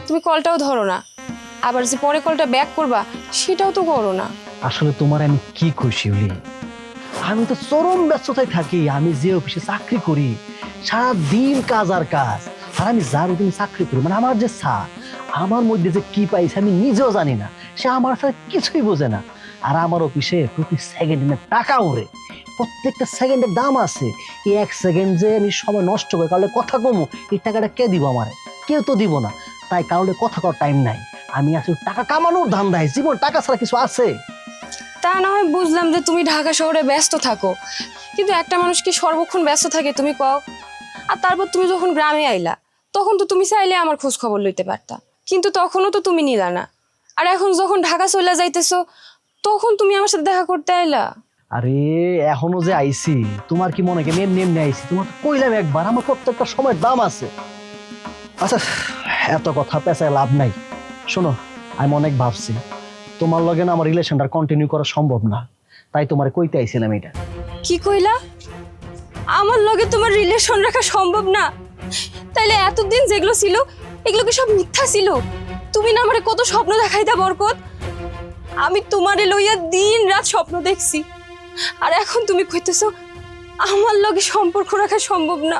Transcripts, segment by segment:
তুমি কলটাও ধরো না, আবার যে পরে কলটা ব্যাক করবা সেটাও তো করো না। আসলে তোমার আমি কি খুশি হলি, আমি তো চরম ব্যস্ততায় থাকি। আমি যে অফিসে চাকরি করি সারা দিন কাজ আর কাজ, আর আমি যার অধীনে চাকরি করি মানে আমার যে স্যার, আমার মধ্যে যে কি পাইছে আমি নিজেও জানি না। সে আমার সাথে কিছুই বোঝে না। আর আমার অফিসে প্রতি সেকেন্ডে টাকা ওরে, প্রত্যেকটা সেকেন্ডের দাম আছে। এই এক সেকেন্ড যে আমি সময় নষ্ট করি কারণে কথা কমু, এই টাকাটা কে দিব আমারে? কেউ তো দিব না। তাই কারণে কথা কর টাইম নাই। আমি আসলে টাকা কামানোর ধান্দায়, জীবন টাকা ছাড়া কিছু আছে? তা না হয় বুঝলাম যে তুমি ঢাকা শহরে ব্যস্ত থাকো, কিন্তু একটা মানুষ কি সর্বক্ষণ ব্যস্ত থাকে তুমি কও? আর তারপর তুমি যখন গ্রামে আইলা তখন তো তুমি চাইলে আমার খোঁজ খবর লইতে পারতা, কিন্তু তখনও তো তুমি নিলা না। আর এখন যখন ঢাকা চলে যাইতেছো তখন তুমি আমার সাথে দেখা করতে আইলা। আরে এখনো যে আইছি, তোমার কি মনে হয় এমনি এমনি আইছি? তোমার তো কইলাম একবার, আমার প্রত্যেকটা সময়ের দাম আছে। আচ্ছা, এত কথা পেঁচায় লাভ নাই। শোনো, আমি অনেক ভাবছি তোমার লগে না আমার রিলেশনটা কন্টিনিউ করা সম্ভব না, তাই তোমার কইতে আইছিলাম এটা। কি কইলা? আমার লগে তোমার রিলেশন রাখা সম্ভব না? তাইলে এতদিন যেগুলো ছিল এগুলো কি সব মিথ্যা ছিল? তুমি না আমারে কত স্বপ্ন দেখাইতা বরকত, আমি তোমারে লইয়া দিন রাত স্বপ্ন দেখছি, আর এখন তুমি কইতেছো আমার লগে সম্পর্ক রাখা সম্ভব না?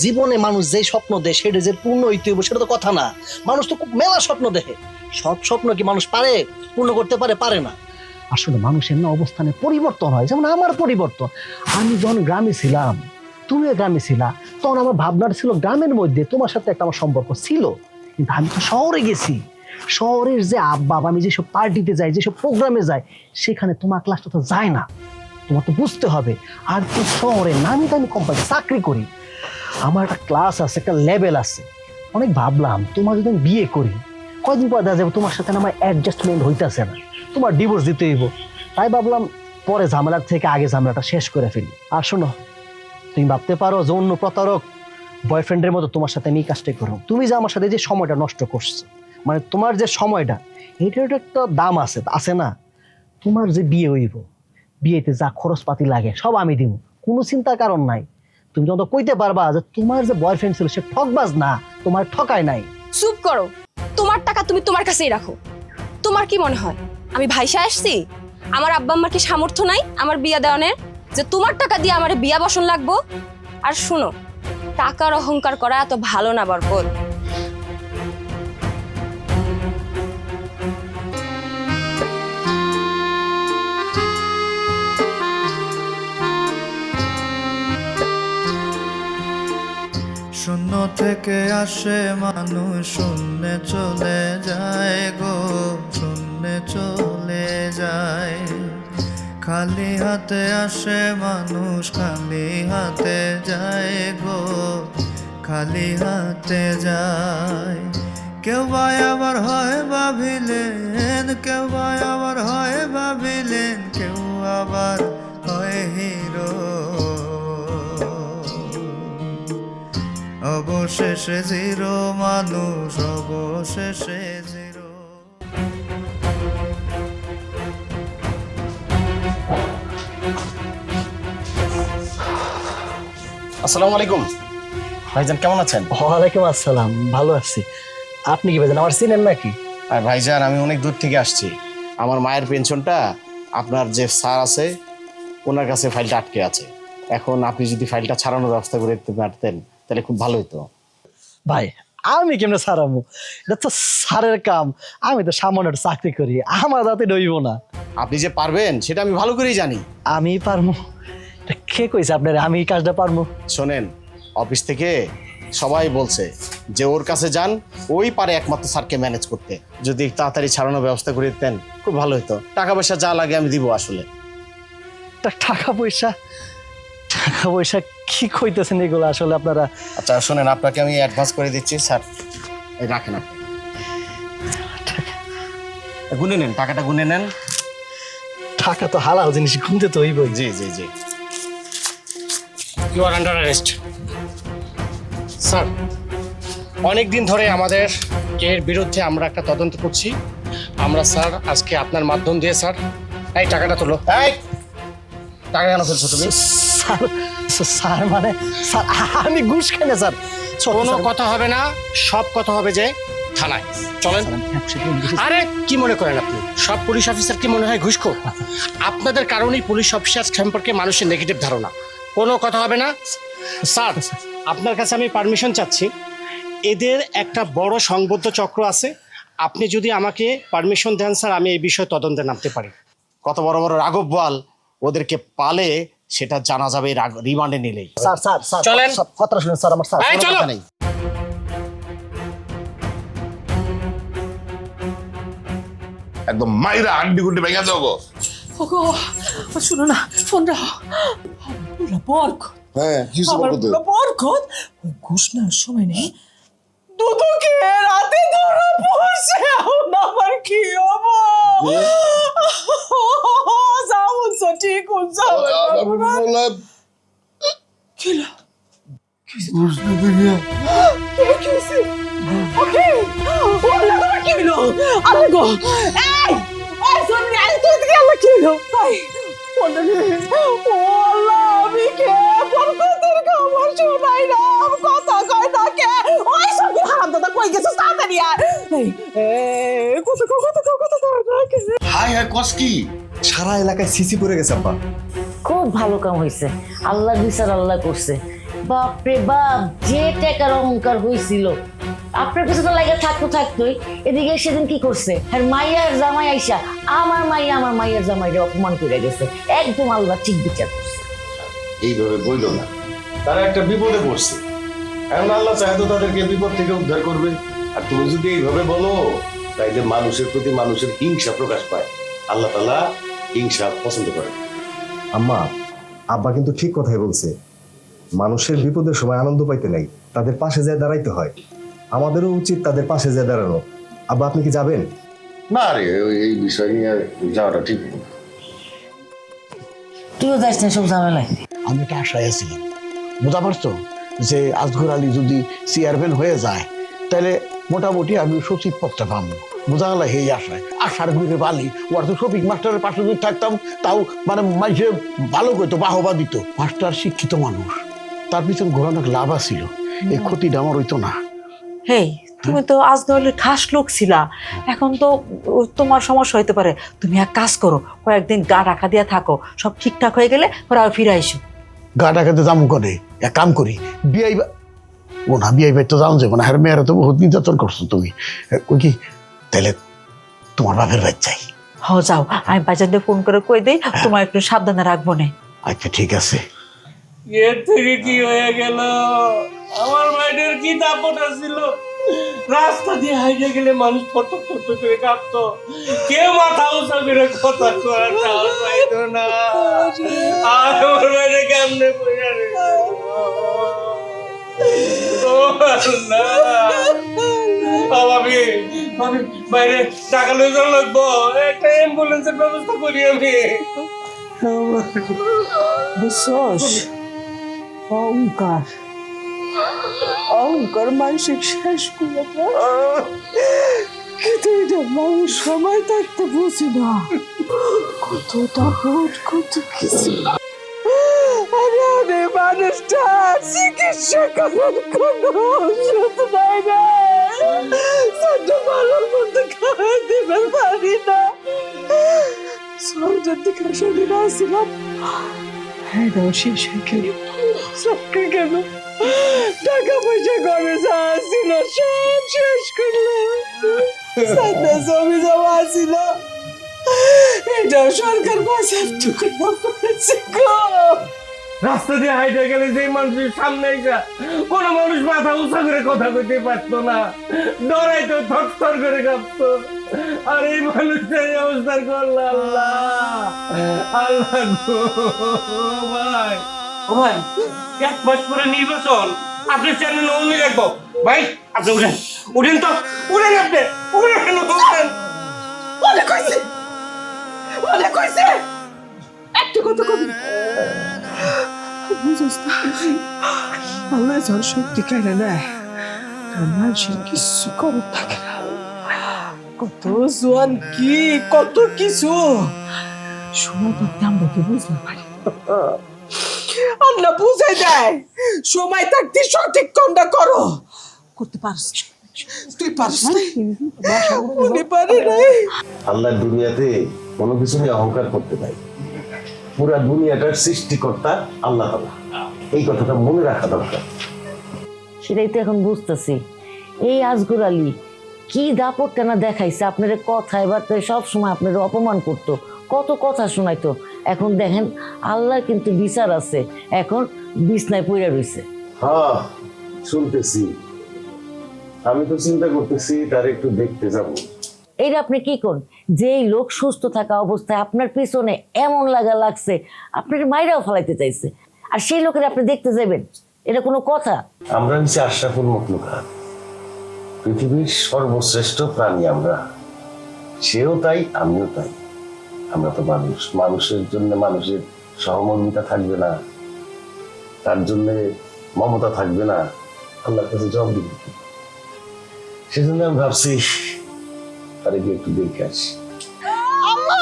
জীবনে মানুষ যে স্বপ্ন দেখে সেটা যে পূর্ণ হইতে হইব সেটা তো কথা না। মানুষ তো খুব মেলা স্বপ্ন দেখে, সব স্বপ্ন কি মানুষ পারে পূর্ণ করতে পারে? পারে না। আসলে মানুষের না অবস্থানে পরিবর্তন হয়, যেমন আমার পরিবর্তন। আমি যখন গ্রামে ছিলাম, তুমিও গ্রামে ছিলা, তখন আমার ভাবনার ছিল গ্রামের মধ্যে তোমার সাথে একটা আমার সম্পর্ক ছিল। কিন্তু আমি তো শহরে গেছি, শহরের যে আব্বা, আমি যেসব পার্টিতে যাই, যেসব প্রোগ্রামে যাই, সেখানে তোমার ক্লাসটা তো যায় না। তোমার তো বুঝতে হবে। আর তো শহরে নামি দামি কোম্পানি চাকরি করি, আমার একটা ক্লাস আছে, একটা লেভেল আছে। অনেক ভাবলাম তোমার যদি আমি বিয়ে করি, কয়দিন পর দেখা যাবে তোমার সাথে আমার অ্যাডজাস্টমেন্ট হইতেছে না, তোমার ডিভোর্স দিতে হইব। তাই ভাবলাম পরে ঝামেলার থেকে আগে ঝামেলাটা শেষ করে ফেলি। আর শোনো, তুমি ভাবতে পারো যে অন্য প্রতারক বয়ফ্রেন্ডের মতো তোমার সাথে আমি কাজটাই করো। তুমি যে আমার সাথে যে সময়টা নষ্ট করছো, মানে তোমার যে সময়টা, এটার একটা দাম আছে, আছে না? তোমার যে বিয়ে হইব, বিয়েতে যা খরচপাতি লাগে সব আমি দিব, কোনো চিন্তার কারণ নাই। তুমি যখন কইতে পারবা যে তোমার যে বয়ফ্রেন্ড ছিল সে ঠকবাজ না, তোমার ঠকায় নাই। চুপ করো, তোমার টাকা তুমি তোমার কাছেই রাখো। তোমার কি মনে হয় আমি ভাইসা আসছি? আমার আব্বা আম্মার কি সামর্থ্য নাই আমার বিয়া দেওয়ানের, যে তোমার টাকা দিয়ে আমার বিয়া বসন লাগবো? আর শুনো, টাকার অহংকার করা এত ভালো না বরকত। শূন্য থেকে আসে মানুষ, শূন্যে চলে যায় গো, শূন্যে চলে যায়। খালি হাতে আসে মানুষ, খালি হাতে যায় গো, খালি হাতে যায়। কেউ বা আবার হয় ভাবিলেন, কেউ বা আবার হয় ভাবিলেন, কেউ আবার হয় হিরো। অবশেষে জিরো মানুষ, অবশেষে জিরো। আসসালামু আলাইকুম ভাইজান, কেমন আছেন? ওয়ালাইকুম আসসালাম, ভালো আছি। আপনি কি ভাইজান আমার চিনেন নাকি? আর ভাইজান, আমি অনেক দূর থেকে আসছি। আমার মায়ের পেনশনটা আপনার যে স্যার আছে ওনার কাছে ফাইলটা আটকে আছে। এখন আপনি যদি ফাইলটা ছাড়ানোর ব্যবস্থা করে দিতে পারতেন তাহলে খুব ভালো হতো। ভাই আমি কেমনে সারামু? এটা তো স্যারের কাম, আমি তো সামান্য একটা চাকরি করি, আমার রাতে রইব না। আপনি যে পারবেন সেটা আমি ভালো করেই জানি। আমি পারমু? এটা কে কইছে আপনার আমি এই কাজটা পারমু? শোনেন, অফিস থেকে সবাই বলছে যে ওর কাছে যান, ওই পারে একমাত্র স্যারকে ম্যানেজ করতে। যদি তাড়াতাড়ি ছাড়ানোর ব্যবস্থা করে দিতেন খুব ভালো হতো। টাকা পয়সা যা লাগে আমি দিব। আসলে টাকা পয়সা, টাকা পয়সা কি কইতেছেন এগুলো আসলে আপনারা? আচ্ছা শোনেন, আপনাকে আমি অ্যাডভান্স করে দিচ্ছি স্যার, এই রাখেন। আপনি গুনে নেন, টাকাটা গুনে নেন। টাকা তো হালাল জিনিস, গুনতে তো হইবই। জি জি জি। You are under arrest sir. অনেক দিন ধরে আমাদের এর বিরুদ্ধে আমরা একটা তদন্ত করছি। আমরা স্যার আজকে আপনার মাধ্যম দিয়ে স্যার, এই টাকাটা তোলো। এই টাকা কেন ফেলছো তুমি? স্যার, স্যার মানে স্যার আমি ঘুষ খাই না স্যার। কোনো কথা হবে না, সব কথা হবে যে থানায় চলেন। হ্যাঁ, সেটা আমি বুঝেছি। আরে কি মনে করেন আপনি, সব পুলিশ অফিসার কি মনে হয় ঘুষখোর? আপনাদের কারণেই পুলিশ অফিসার সম্পর্কে মানুষের নেগেটিভ ধারণা। কোনো কথা হবে না স্যার, আপনার কাছে আমি পারমিশন চাচ্ছি। এদের একটা বড় সংবদ্ধ চক্র আছে, আপনি যদি আমাকে পারমিশন দেন স্যার, আমি এই বিষয়ে তদন্তে নামতে পারি। কত বড় বড় রাঘব বোয়াল ওদেরকে পালে সেটা জানা যাবে রিমান্ডে নিলেই। স্যার স্যার স্যার চলেন। স্যার, কথাটা শুনেন স্যার, আমার স্যার এই, কোনো চলো। কথা নেই। একদম মাইরা আন্ডি গুন্ডি ভেঙে দেবো গো। ওগো শোনো না ফোন রাখো। পুরা বরকত, হ্যাঁ কি আমার করতে পুরা বরকত ওই ঘুষ নেওয়ার সময় নেই, দুদুকে রাতে ধরা পড়ছে। এখন আমার কি হবো? যাও তো ঠিক হচ্ছে। বললাম কিলো প্রশ্ন থেকে কি হয়েছে? ওকে ওলা তোমার কি হলো? আল্লাহ গো, এই ওই শুননি আই তুই থেকে আল্লাহ কি হলো? ভাই ফোনটা নিয়ে ও আল্লাহ, আমি কে বরকতের খবর শোনাই না, কথা কয় না কে? ওই সব হারাম দাদা কই গেছিস তাড়াতাড়ি আয়। এই কথা হাই হাই কস কি সারা এলাকায় সিসি পড়ে গেছে আব্বা। খুব ভালো কাম হয়েছে, আল্লাহ বিচার আল্লাহ করছে। বাপরে বাপ, যে টাকার অহংকার হয়েছিল আপনার কাছে তো লাগে থাকতোই। এদিকে সেদিন কি করছে, আর মাইয়ার জামাই আইসা আমার মাইয়ার জামাইরে অপমান করে গেছে। একদম আল্লাহ ঠিক বিচার করছে। এইভাবে বইল না, তারা একটা বিপদে পড়ছে, এখন আল্লাহ চাইতো তাদেরকে বিপদ থেকে উদ্ধার করবে। আর তুমি যদি এইভাবে বলো তাইলে মানুষের প্রতি মানুষের হিংসা প্রকাশ পায়। আল্লাহ তাআলা হিংসা পছন্দ করে। আম্মা, আব্বা কিন্তু ঠিক কথাই বলছে। মানুষের বিপদের সময় আনন্দ পাইতে নাই, তাদের পাশে যায় দাঁড়াইতে হয়। আমাদেরও উচিত তাদের পাশে যায় দাঁড়ানো। আব্বা আপনি কি যাবেন? না রে, এই বিষয় নিয়ে যাওয়াটা ঠিক না। তুইও যাস না সব ঝামেলায়। আমি একটা আশায় আছিলাম, বুঝা পারছো, যে আজগর আলী যদি চেয়ারম্যান হয়ে যায় তাহলে মোটামুটি আমি সচিব পদটা পাবো। বোঝা গেল এই আশায়। আশার ঘুরে বালি ওর তো শফিক মাস্টারের পাশে যদি থাকতাম তাও মানে মাঝে ভালো করতো, বাহবা দিত। মাস্টার শিক্ষিত মানুষ, তার পিছনে ঘোরানো লাভ আছিল, এই ক্ষতিটা আমার হইতো না। হেই, তুমি তো আজ দলের খাস লোক ছিলা, এখন তো তোমার সমস্যা হইতে পারে। তুমি এক কাজ করো, কয়েকদিন গা ঢাকা দিয়ে থাকো, সব ঠিকঠাক হয়ে গেলে ওরা ফিরে আইসো। গা ডাকাতে দাম করে এক কাম করি, বিয়াই ও না বিয়াই ভাই তো জানো যাবো না, হ্যাঁ মেয়েরা তো বহুত নির্যাতন করছো তুমি। ওই কি তাহলে তোমার বাপের ভাই চাই। হ যাও, আমি বাজারে ফোন করে কই দেই, তোমার একটু সাবধানে রাখবো না। আচ্ছা ঠিক আছে। এর থেকে কি হয়ে গেল? আমার মায়ের কি দাপটা ছিল, রাস্তা দিয়ে হাইটে গেলে মানুষ ফটো ফটো করে কাঁপতো, কেউ মাথা উঁচা করে কথা করার সাহস পাইতো না। আর আমার মায়ের কেমনে পড়ে রে আমি বাইরে টাকা লয়ে যাওয়া লাগবো, একটা অ্যাম্বুলেন্সের ব্যবস্থা করি আমি। বুঝছস, অহংকার মানসিক শেষ করে দেয়। কিন্তু এটা মানুষ সময় থাকতে বুঝি না কতটা ভোট কত কিছু। আরে আরে মানুষটা চিকিৎসা করার কোনো ওষুধ নাই না, ছোট ভালোর মধ্যে খাওয়া দিবার পারি না। সরকার থেকে সেদিন আসছিলাম, এটাও শেষ হয়ে গেল। সবকে গেল, টাকা পয়সা ঘরে যা ছিল সব শেষ করলাম। সাদা জমি জমা আছিল, এটাও সরকার পয়সা টুকরা করেছে গো। রাস্তা দিয়ে হাইটে গেলে যে মানুষের সামনে এসে কোনো মানুষ মাথা উঁচা করে কথা কইতে পারতো না, ডরাইতো, থরথর করে কাঁপতো। আর এই মানুষটা এই অবস্থা করলো, আল্লাহ আল্লাহ গো ভাই। ও ভাই, 1 মাস পরে নির্বাচন, আপনি চ্যানেল অনলি রাখবো ভাই। আপনি উঠেন তো, উঠেন, আপনি উঠেন। অনেক হয়েছে, একটু কথা কবি বুঝোস না, আল্লাহ যখন শক্তি কেড়ে নেয় তখন মানুষের কিছু করার থাকে না। কত জোয়ান কি কত কিছু সময় থাকতে আমরা কি বুঝতে পারি, আল্লাহ বুঝাই দেয়। সময় থাকতে সঠিক কোনটা করো, করতে পারছ তুই পারস নাই উনি পারে নাই আল্লাহর দুনিয়াতে কোনো কিছু নিয়ে অহংকার করতে নাই। পুরা দুনিয়াটার সৃষ্টিকর্তা আল্লাহ তাআলা, এই কথাটা মনে রাখা দরকার। সেটাই তো এখন বুঝতেছি এই আজগর আলী কি দাপটটা না দেখাইছে আপনার কথায় বার্তায় সবসময় আপনার অপমান করতো, কত কথা শোনাইতো। এখন দেখেন আল্লাহর কিন্তু বিচার আছে, এখন বিছনায় পড়ে রইছে। হ্যাঁ শুনতেছি, আমি তো চিন্তা করতেছি তার একটু দেখতে যাব। এইটা আপনি কি করুন, যেই লোক সুস্থ থাকা অবস্থায় আপনার পিছনে এমন লাগছে আপনার মাইরাও ফেলাইতে চাইছে, আর সেই লোকের আপনি দেখতে যাবেন, এটা কোনো কথা? আমরা হচ্ছে আশরাফুল মখলুকাত, পৃথিবীর সর্বশ্রেষ্ঠ প্রাণী আমরা, সেও তাই আমিও তাই। আমরা তো মানুষ, মানুষের জন্য মানুষের সহমর্মিতা থাকবে না, তার জন্য মমতা থাকবে না, আল্লাহর কাছে জবাব দিব। সেজন্য আমি ভাবছি তারে গিয়ে একটু দেখে আসি। আম্মা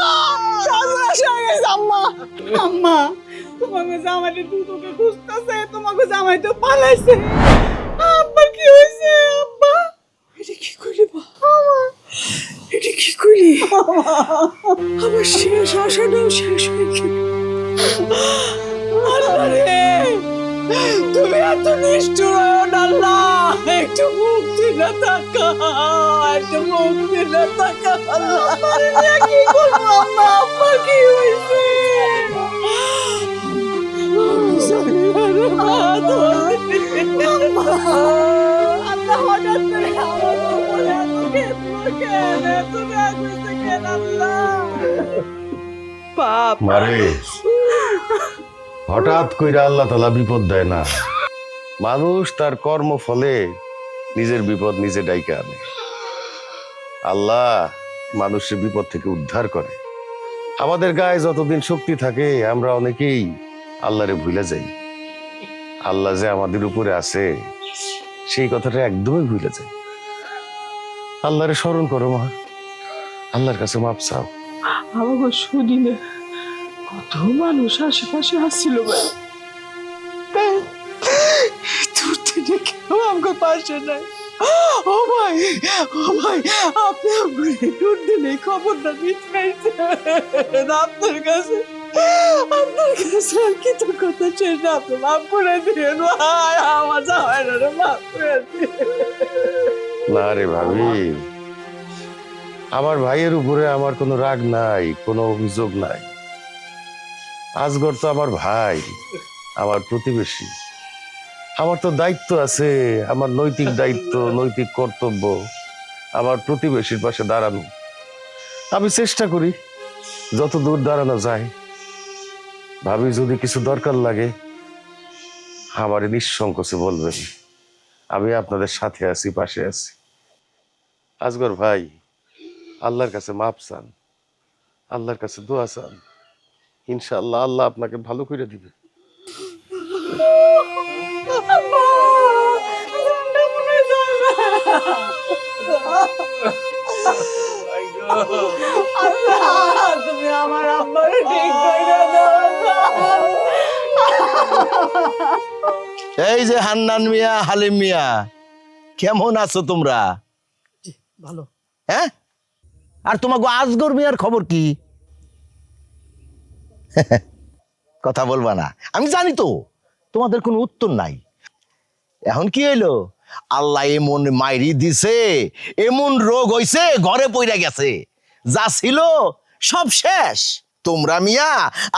সর্বনাশ হয়ে গেছে আম্মা আম্মা তোমাকে জামাইটা দুটোকে খুঁজতেছে, তোমাকে জামাই তো পালাইছে। আব্বা কি হয়েছে আব্বা? এটা কি করলি বাবা? এটা কি করলি? আমার শেষ আশাটাও শেষ হয়ে গেল। আল্লাহ রে, তুমি এত নিষ্ঠুর হও না আল্লাহ, একটু মুক্তি না থাকা, একটু মুক্তি না থাকা। আল্লাহ কি করবো আম্মা? আম্মা কি হয়েছে? আল্লাহ হঠাৎ করে আমার উপরে এত খেপলো কেন? এত রাগ হয়েছে কেন আল্লাহ? পাপ মারে, হঠাৎ কইরা আল্লাহ তাআলা বিপদ দেয় না, মানুষ তার কর্ম ফলে নিজের বিপদ নিজে ডাইকা আনে। আল্লাহ মানুষের বিপদ থেকে উদ্ধার করে। আমাদের গায়ে যতদিন শক্তি থাকে আমরা অনেকেই আল্লাহরে ভুলে যাই। আল্লাহ যে আমাদের উপরে আছে সেই কথাটা একদমই ভুলে যাই। আল্লাহরে স্মরণ করো মা, আল্লাহর কাছে মাপ চাও। আমার শুনি না, কত মানুষ আশেপাশে আসছিল ভাই, দূর থেকে কেউ আমার পাশে নাই। ও ভাই, ও ভাই, আপনি আমার দূর দিনে খবরটা দিচ্ছেন আপনার কাছে, আপনার কাছে আর কি তো কথা শেষ না, আপনি মাফ করে দিন ভাই, আমার জামাই মাফ করে দিন। না রে ভাবি, আমার ভাইয়ের উপরে আমার কোনো রাগ নাই, কোনো অভিযোগ নাই। আজগর তো আমার ভাই, আমার প্রতিবেশী, আমার তো দায়িত্ব আছে, আমার নৈতিক দায়িত্ব, নৈতিক কর্তব্য আমার প্রতিবেশীর পাশে দাঁড়ানো। আমি চেষ্টা করি যত দূর দাঁড়ানো যায়। ভাবি যদি কিছু দরকার লাগে আমার নিঃসংকোচে বলবেন, আমি আপনাদের সাথে আছি, পাশে আছি। আজগর ভাই, আল্লাহর কাছে মাপ চান, আল্লাহর কাছে দোয়া চান, ইনশাআল্লাহ আল্লাহ আপনাকে ভালো করে দিবে। তুমি আমার আব্বারে ঠিক করে দাও। এই যে হান্নান মিয়া, হালিম মিয়া, কেমন আছো তোমরা? ভালো। হ্যাঁ, আর তোমাকে আজগর মিয়ার খবর কি? কথা বলবা না, আমি জানি তো তোমাদের কোনো উত্তর নাই। এখন কি হইলো, আল্লাহ এমন মাইরি দিছে, এমন রোগ হইছে, ঘরে পইরা গেছে, যা ছিল সব শেষ। তোমরা মিয়া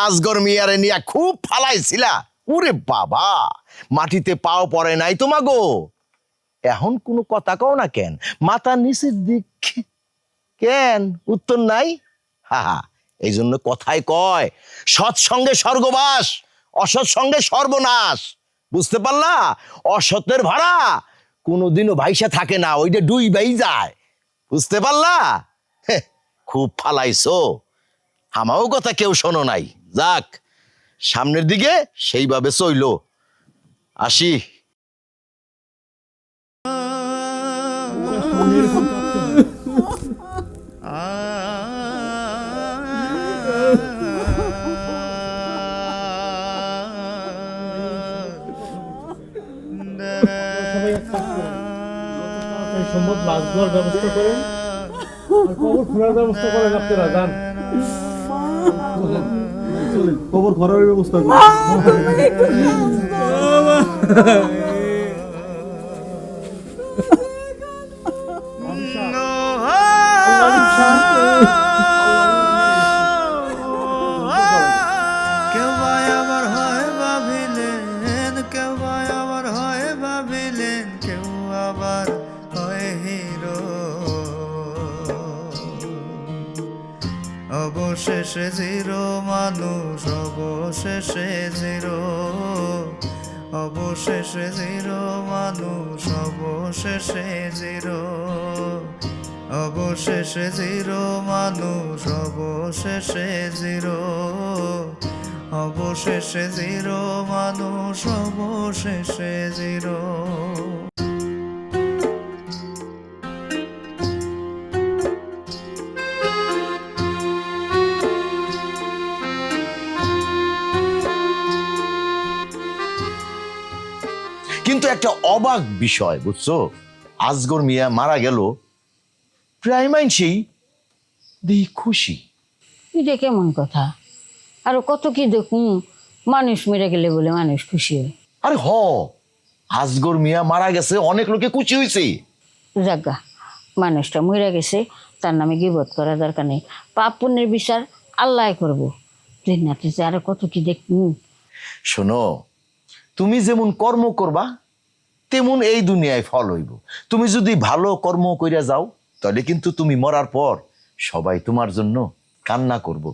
আজগর মিয়ারে নিয়া খুব ফালাইছিলা, ওরে বাবা, মাটিতে পাও পড়ে নাই তোমাগো। এখন কোনো কথা কও না কেন? মাথা নিচের দিক কেন? উত্তর নাই? হা, এই জন্য কথায় কয়, সৎসঙ্গে স্বর্গবাস, অসৎ সঙ্গে সর্বনাশ। বুঝতে পারলা? অসতের ভাড়া কোনোদিনও ভাইসা থাকে না, ওইটা ডুইবাই যায়। বুঝতে পারলা? খুব ফালাইছো, আমাও কথা কেউ শোনো নাই। যাক, সামনের দিকে সেইভাবে চইলো। আসি। এই সম্ভব লাশ দেওয়ার ব্যবস্থা করেন আর কবর খোঁড়ার ব্যবস্থা করেন আপনারা যান কবর খোঁড়ার ব্যবস্থা করেন কেউ বা আবার হয় ভাবিলেন, কেউ বা আবার হয় ভাবিলেন, কেউ আবার হয় হিরো। অবশেষে জিরো মানুষ, অবশেষে জিরো, অবশেষে জিরো মানুষ, অবশেষে জিরো, অবশেষে জিরো মানুষ, অবশেষে জিরো, অবশেষে জিরো মানুষ, অবশেষে জিরো। কিন্তু একটা অবাক বিষয় বুঝছো, আজগর মিয়া মারা গেল, প্রায় মাইনসেই দেখি খুশি। এটা কেমন কথা? আরো কত কি দেখুন, মানুষ মেরে গেলে বলে মানুষ খুশি হয়। আরে আজগর মিয়া মারা গেছে, অনেক লোকে খুশি হয়েছে। জাগা, মানুষটা মরে গেছে, তার নামে গিবত করা দরকার নেই। পাপ পুণ্যের বিচার আল্লাহ করবো। দুনিয়াতে যে আরো কত কি দেখুন। শোনো, তুমি যেমন কর্ম করবা তেমন এই দুনিয়ায় ফল হইব। তুমি যদি ভালো কর্ম কইরা যাও, তাহলে কিন্তু তুমি মরার পর সবাই তোমার জন্য কান্না করব,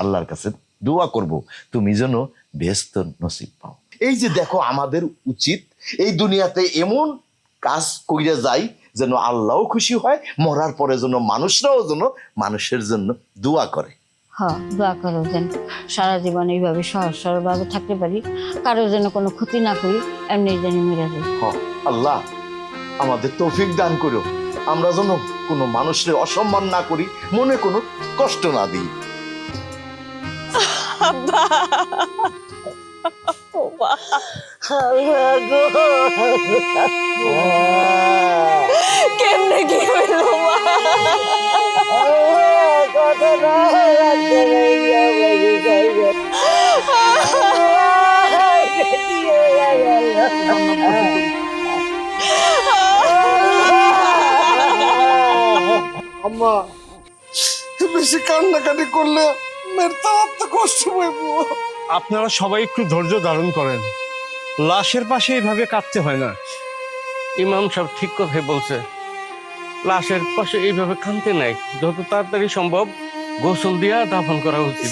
আল্লাহর কাছে দোয়া করব, তুমি যেন বেহেশত নসিব পাও। এই যে দেখো, আমাদের উচিত এই দুনিয়াতে এমন কাজ কইরা যাই যেন আল্লাহও খুশি হয়, মরার পরে যেন মানুষরাও যেন মানুষের জন্য দোয়া করে। হ্যাঁ, দোয়া করো যেন সারা জীবন এইভাবে সহজ সরলভাবে থাকতে পারি, কারোর যেন কোনো ক্ষতি না করি, এমনি যেন মেরে যাই। আল্লাহ আমাদের তৌফিক দান করো, আমরা যেন কোনো মানুষের অসম্মান না করি, মনে কোনো কষ্ট না দিই। কেমনে কি হইলো মা? আম্মা বেশি কান্নাকাটি করলে মেয়ের তার তো কষ্ট পাইব। আপনারা সবাই একটু ধৈর্য ধারণ করেন, লাশের পাশে এইভাবে কাঁদতে হয় না। ইমাম সাহেব ঠিক কথাই বলছে, লাশের পাশে এইভাবে কাঁদতে নাই, যত তাড়াতাড়ি সম্ভব গোসল দিয়া দাফন করা উচিত।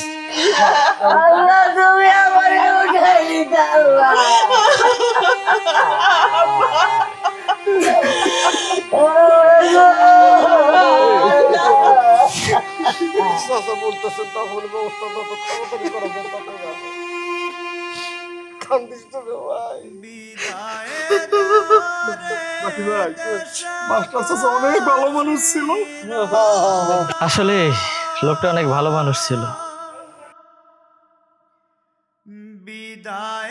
আল্লাহ তুমি আমারে উঠাই দিতে আল্লাহ। চাচা বলতেছেন তাহলে ব্যবস্থা তত তাড়াতাড়ি করা যায়, তত ভালো। কান্দিস তো রে ভাই। বাকি ভাই, মাস্টার চাচা অনেক ভালো মানুষ ছিল। আসলে লোকটা অনেক ভালো মানুষ ছিল। বিদায়